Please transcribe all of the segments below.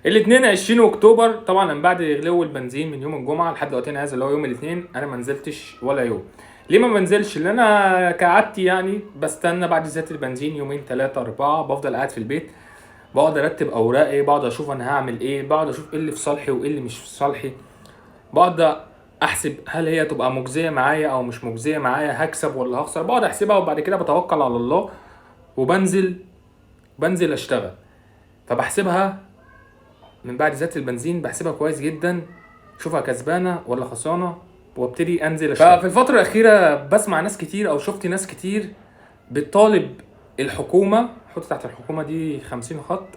الاثنين 20 اكتوبر طبعا من بعد غلو البنزين من يوم الجمعه لحد وقتنا هذا اللي هو يوم الاثنين، انا ما نزلتش ولا يوم. ليه ما بنزلش؟ لان انا كعادتي يعني بستنى بعد زيادة البنزين يومين 3 4 بفضل قاعد في البيت، بقعد ارتب اوراقي، بقعد اشوف انا هعمل ايه، بقعد اشوف ايه اللي في صالحي وايه اللي مش في صالحي، بقعد احسب هل هي تبقى مجزيه معايا او مش مجزيه معايا، هكسب ولا هخسر، بقعد احسبها وبعد كده بتوكل على الله وبنزل اشتغل. فبحسبها من بعد زيادة البنزين، بحسبها كويس جدا، شوفها كسبانه ولا خسرانه، وابتدي انزل اشتغل. ففي الفتره الاخيره بسمع ناس كتير او شفت ناس كتير بتطالب الحكومه، حط تحت الحكومه دي 50 خط،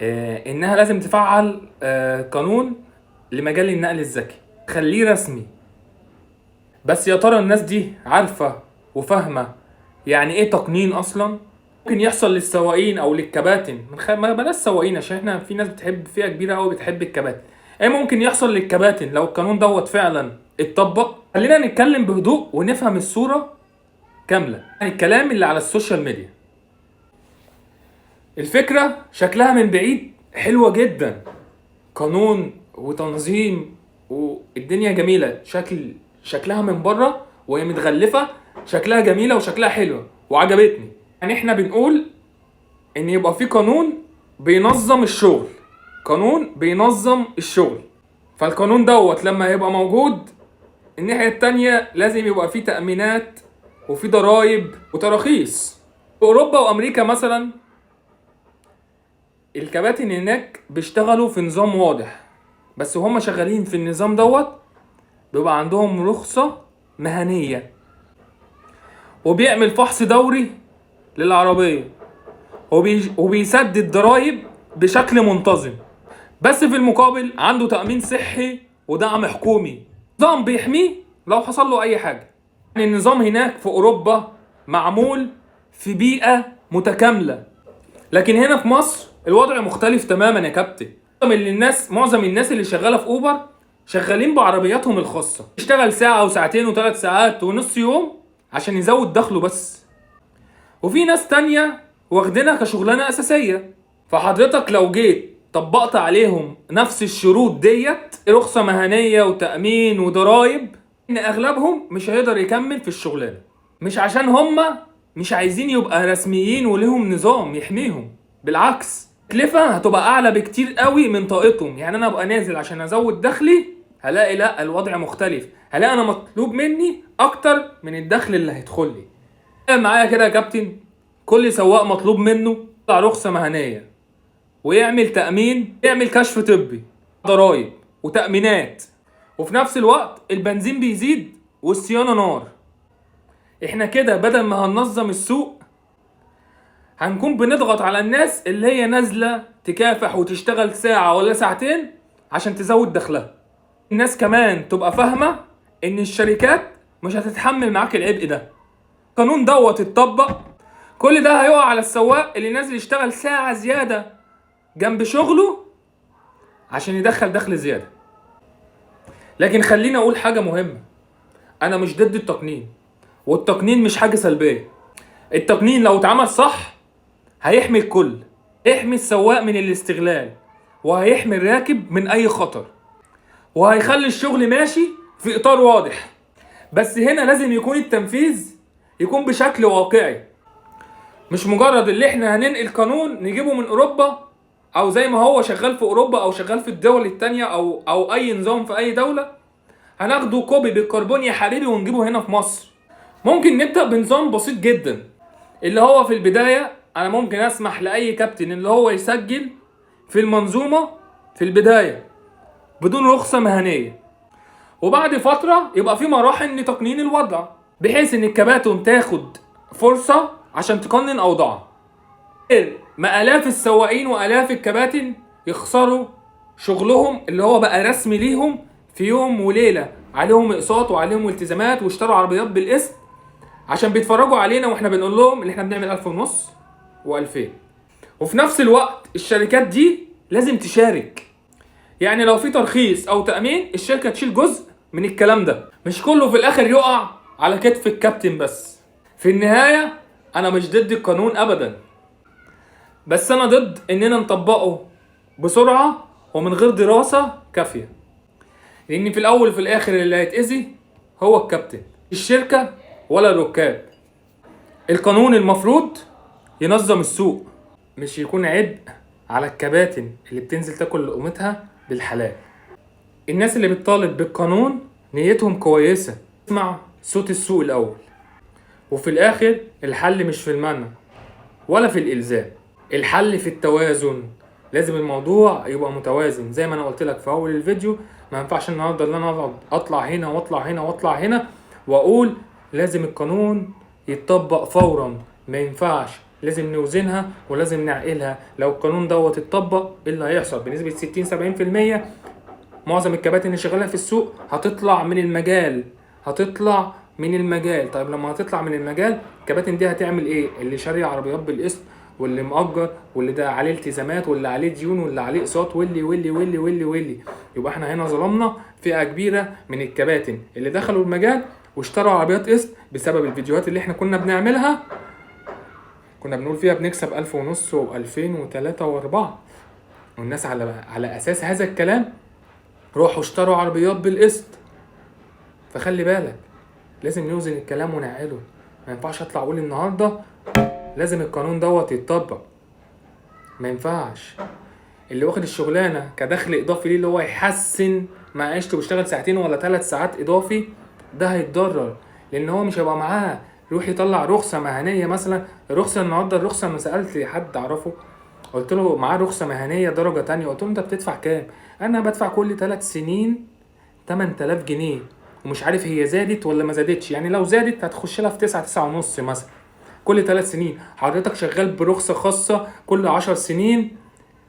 انها لازم تفعل قانون لمجال النقل الذكي، خليه رسمي. بس يا ترى الناس دي عارفه وفاهمه يعني ايه تقنين اصلا؟ ممكن يحصل للسواقين او للكباتن، ما بلاش سواقين عشان احنا في ناس بتحب، فئه كبيره قوي بتحب الكباتن. ايه ممكن يحصل للكباتن لو القانون دوت فعلا اتطبق؟ خلينا نتكلم بهدوء ونفهم الصوره كامله، يعني الكلام اللي على السوشيال ميديا. الفكره شكلها من بعيد حلوه جدا، قانون وتنظيم والدنيا جميله، شكلها من بره وهي متغلفه شكلها جميله وشكلها حلوه وعجبتني. يعني احنا بنقول ان يبقى في قانون بينظم الشغل، قانون بينظم الشغل. فالقانون دوت لما يبقى موجود، الناحيه التانيه لازم يبقى في تأمينات وفي ضرايب وتراخيص. في اوروبا وامريكا مثلا الكباتن هناك بيشتغلوا في نظام واضح، بس وهم شغالين في النظام دوت بيبقى عندهم رخصة مهنية، وبيعمل فحص دوري للعربية، وبيسدد ضرايب بشكل منتظم، بس في المقابل عنده تأمين صحي ودعم حكومي، نظام بيحميه لو حصل له أي حاجة. يعني النظام هناك في أوروبا معمول في بيئة متكاملة، لكن هنا في مصر الوضع مختلف تماما يا كابتن. معظم الناس اللي شغالة في أوبر شغالين بعربياتهم الخاصة، يشتغل ساعة وساعتين وثلاث ساعات ونص يوم عشان يزود دخله بس. وفي ناس تانية واخدينها كشغلانة أساسية، فحضرتك لو جيت طبقت عليهم نفس الشروط ديت، رخصة مهنية وتأمين وضرايب، إن أغلبهم مش هيقدر يكمل في الشغلانة، مش عشان هما مش عايزين يبقى رسميين وليهم نظام يحميهم، بالعكس التكلفة هتبقى أعلى بكتير قوي من طاقتهم. يعني أنا أبقى نازل عشان أزود دخلي، هلاقي لا الوضع مختلف، هلاقي أنا مطلوب مني أكتر من الدخل اللي هيدخل لي. معايا كده يا كابتن؟ كل سواق مطلوب منه يطلع رخصة مهنية ويعمل تأمين، يعمل كشف طبي، ضرايب وتأمينات، وفي نفس الوقت البنزين بيزيد والصيانة نار. احنا كده بدل ما هننظم السوق هنكون بنضغط على الناس اللي هي نازلة تكافح وتشتغل ساعة ولا ساعتين عشان تزود دخلها. الناس كمان تبقى فاهمة ان الشركات مش هتتحمل معاك العبء ده. قانون دوت اتطبق، كل ده هيقع على السواق اللي نازل يشتغل ساعة زيادة جنب شغله عشان يدخل دخل زيادة. لكن خليني اقول حاجة مهمة، انا مش ضد التقنين، والتقنين مش حاجة سلبية. التقنين لو اتعمل صح هيحمي الكل، هيحمي السواق من الاستغلال، وهيحمي الراكب من اي خطر، وهيخلي الشغل ماشي في اطار واضح. بس هنا لازم يكون التنفيذ يكون بشكل واقعي، مش مجرد اللي احنا هننقل قانون نجيبه من اوروبا، او زي ما هو شغال في اوروبا او شغال في الدول التانية او اي نظام في اي دولة هناخده كوبي بالكربون يا حبيبي ونجيبه هنا في مصر. ممكن نبدأ بنظام بسيط جدا، اللي هو في البداية انا ممكن اسمح لاي كابتن اللي هو يسجل في المنظومة في البداية بدون رخصة مهنية، وبعد فترة يبقى في مراحل لتقنين الوضع، بحيث ان الكباتن تاخد فرصة عشان تقنن اوضاعها، ما الاف السواقين والاف الكباتن يخسروا شغلهم اللي هو بقى رسمي ليهم في يوم وليلة، عليهم اقساط وعليهم التزامات واشتروا عربيات بالقسط عشان بيتفرجوا علينا واحنا بنقول لهم ان احنا بنعمل 1500 و2000. وفي نفس الوقت الشركات دي لازم تشارك، يعني لو في ترخيص او تأمين الشركة تشيل جزء من الكلام ده، مش كله في الاخر يقع على كتف الكابتن بس. في النهاية انا مش ضد القانون ابدا، بس انا ضد اننا نطبقه بسرعة ومن غير دراسة كافية. لان في الاول وفي الاخر اللي هيتأذي هو الكابتن، الشركة ولا الركاب. القانون المفروض ينظم السوق، مش يكون عبء على الكباتن اللي بتنزل تاكل لقمتها بالحلال. الناس اللي بتطالب بالقانون نيتهم كويسة، اسمع صوت السوق الأول. وفي الآخر الحل مش في المنع ولا في الإلزام، الحل في التوازن. لازم الموضوع يبقى متوازن زي ما أنا قلت لك في أول الفيديو. ما ينفعش النهارده ان انا اطلع هنا واطلع هنا واطلع هنا واقول لازم القانون يتطبق فورا. ما ينفعش، لازم نوزنها ولازم نعقلها. لو القانون دوت اتطبق ايه اللي هيحصل؟ بنسبه 60-70% معظم الكباتن اللي شغاله في السوق هتطلع من المجال، هتطلع من المجال. طيب لما هتطلع من المجال الكباتن دي هتعمل ايه؟ اللي شاري عربيات بالقسط واللي مؤجر واللي ده عليه التزامات واللي عليه ديون واللي عليه اقساط واللي. يبقى احنا هنا ظلمنا فئه كبيره من الكباتن اللي دخلوا المجال واشتروا عربيات قسط بسبب الفيديوهات اللي احنا كنا بنعملها. كنا بنقول فيها بنكسب 1500 و2000 و3 و4، والناس على اساس هذا الكلام روحوا اشتروا عربيات بالقسط. فخلي بالك، لازم نوزن الكلام ونعقله. ما ينفعش اطلع اقول النهارده لازم القانون دوت يتطبق. ما ينفعش. اللي واخد الشغلانه كدخل اضافي ليه اللي هو يحسن معيشته بيشتغل 2 ولا 3 ساعات اضافي، ده هيتضرر. لان هو مش هيبقى معاه يروح يطلع رخصه مهنيه مثلا. الرخصه النهارده، الرخصه انا سالت حد اعرفه قلت له معاه رخصه مهنيه درجه تانية، قلت له انت بتدفع كام؟ انا بدفع كل 3 سنين 8000 جنيه ومش عارف هي زادت ولا ما زادتش. يعني لو زادت هتخش لها في 9-9.5 مثلا كل 3 سنين. حضرتك شغال برخصة خاصة كل 10 سنين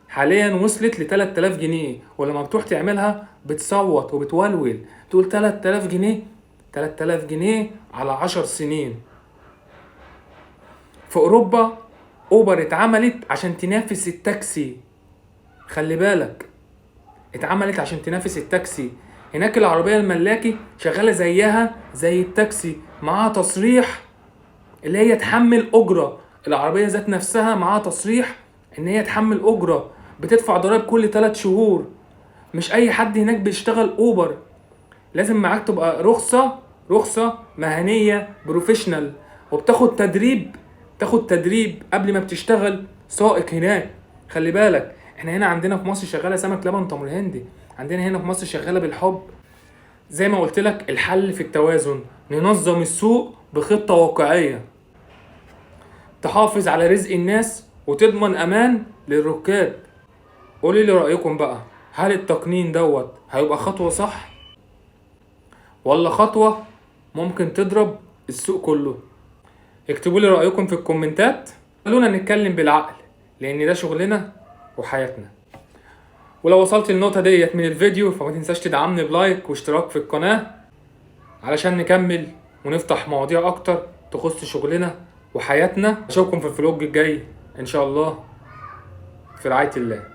حاليا وصلت ل 3000 جنيه، ولما بتروح تعملها بتصوت وبتولول تقول 3000 جنيه. 3000 جنيه على 10 سنين. في اوروبا اوبر اتعملت عشان تنافس التاكسي. خلي بالك، اتعملت عشان تنافس التاكسي. هناك العربية الملاكي شغالة زيها زي التاكسي، معاها تصريح اللي هي تحمل أجرة. العربية ذات نفسها معاها تصريح ان هي تحمل أجرة، بتدفع ضرائب كل 3 شهور. مش اي حد هناك بيشتغل اوبر، لازم معاك تبقى رخصة مهنية بروفيشنال، وبتاخد تدريب قبل ما بتشتغل سائق هناك. خلي بالك، احنا هنا عندنا في مصر شغالة سمك لبن تمر هندي، عندنا هنا في مصر شغالة بالحب. زي ما قلت لك الحل في التوازن. ننظم السوق بخطة واقعية تحافظ على رزق الناس وتضمن امان للركاب. قولي لي رأيكم بقى، هل التقنين دوت هيبقى خطوة صح ولا خطوة ممكن تضرب السوق كله؟ اكتبوا لي رأيكم في الكومنتات. خلونا نتكلم بالعقل لان ده شغلنا وحياتنا. ولو وصلت النقطة ديت من الفيديو فما تنساش تدعمني بلايك واشتراك في القناة علشان نكمل ونفتح مواضيع اكتر تخص شغلنا وحياتنا. اشوفكم في الفلوج الجاي ان شاء الله، في رعاية الله.